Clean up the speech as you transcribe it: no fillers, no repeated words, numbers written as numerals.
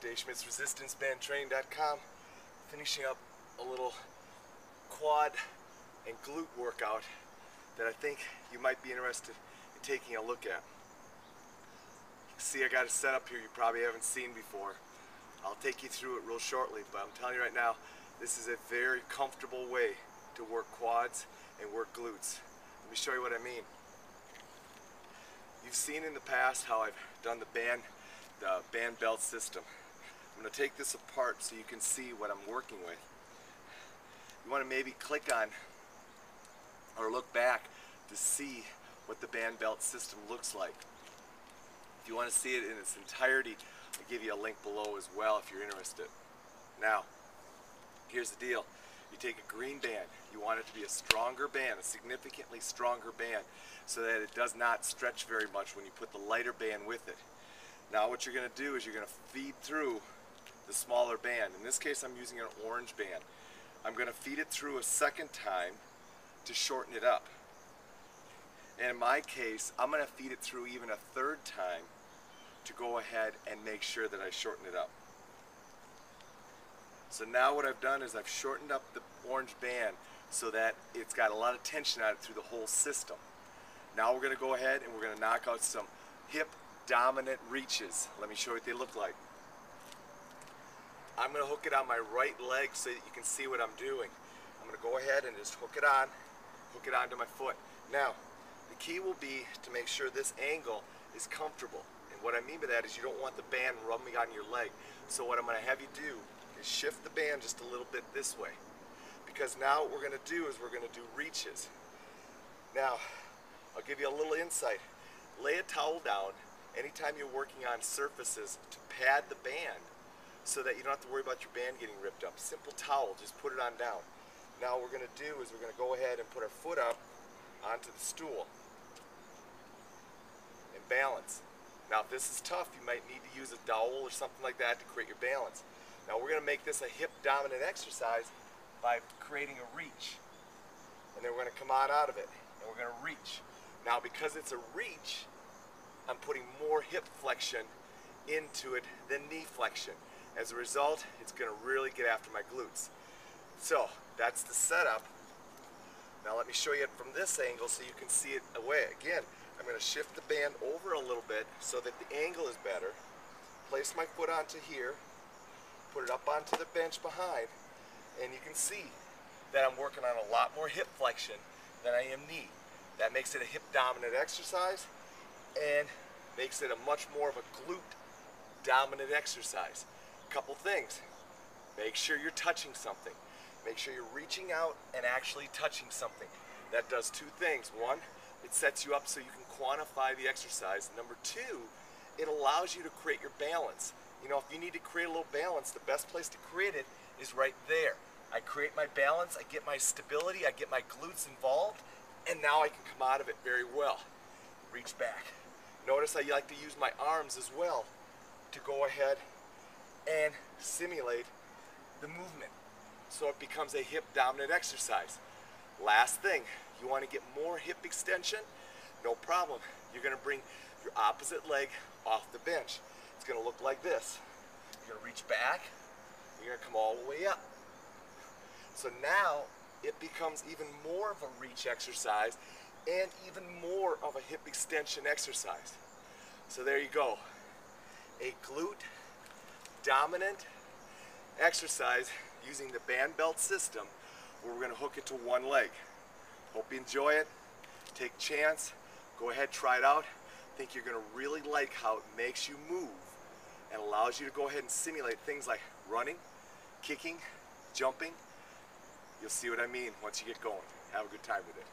Dave Schmitz, ResistanceBandTraining.com, finishing up a little quad and glute workout that I think you might be interested in taking a look at. See, I got a setup here you probably haven't seen before. I'll take you through it real shortly, but I'm telling you right now, this is a very comfortable way to work quads and work glutes. Let me show you what I mean. You've seen in the past how I've done the band belt system. I'm going to take this apart so you can see what I'm working with. You want to maybe click on or look back to see what the band belt system looks like. If you want to see it in its entirety, I'll give you a link below as well if you're interested. Now, here's the deal. You take a green band. You want it to be a stronger band, a significantly stronger band, so that it does not stretch very much when you put the lighter band with it. Now what you're going to do is you're going to feed through the smaller band. In this case, I'm using an orange band. I'm going to feed it through a second time to shorten it up. And in my case, I'm going to feed it through even a third time to go ahead and make sure that I shorten it up. So now what I've done is I've shortened up the orange band so that it's got a lot of tension on it through the whole system. Now we're going to go ahead and we're going to knock out some hip dominant reaches. Let me show you what they look like. I'm going to hook it on my right leg so that you can see what I'm doing. I'm going to go ahead and just hook it onto my foot. Now, the key will be to make sure this angle is comfortable. And what I mean by that is you don't want the band rubbing on your leg. So what I'm going to have you do is shift the band just a little bit this way. Because now what we're going to do is we're going to do reaches. Now, I'll give you a little insight. Lay a towel down anytime you're working on surfaces to pad the band so that you don't have to worry about your band getting ripped up. Simple towel, just put it on down. Now what we're going to do is we're going to go ahead and put our foot up onto the stool and balance. Now if this is tough, you might need to use a dowel or something like that to create your balance. Now we're going to make this a hip dominant exercise by creating a reach. And then we're going to come out of it and we're going to reach. Now because it's a reach, I'm putting more hip flexion into it than knee flexion. As a result, it's going to really get after my glutes. So that's the setup. Now let me show you it from this angle so you can see it away. Again, I'm going to shift the band over a little bit so that the angle is better. Place my foot onto here, put it up onto the bench behind, and you can see that I'm working on a lot more hip flexion than I am knee. That makes it a hip dominant exercise and makes it a much more of a glute dominant exercise. Couple things. Make sure you're touching something. Make sure you're reaching out and actually touching something. That does two things. One, it sets you up so you can quantify the exercise. Number two, it allows you to create your balance. You know, if you need to create a little balance, the best place to create it is right there. I create my balance, I get my stability, I get my glutes involved, and now I can come out of it very well. Reach back. Notice I like to use my arms as well to go ahead and simulate the movement so it becomes a hip dominant exercise. Last thing, you want to get more hip extension? No problem. You're going to bring your opposite leg off the bench. It's going to look like this. You're going to reach back, you're going to come all the way up. So now it becomes even more of a reach exercise and even more of a hip extension exercise. So there you go. A glute dominant exercise using the band belt system where we're going to hook it to one leg. Hope you enjoy it. Take a chance. Go ahead, try it out. I think you're going to really like how it makes you move and allows you to go ahead and simulate things like running, kicking, jumping. You'll see what I mean once you get going. Have a good time with it.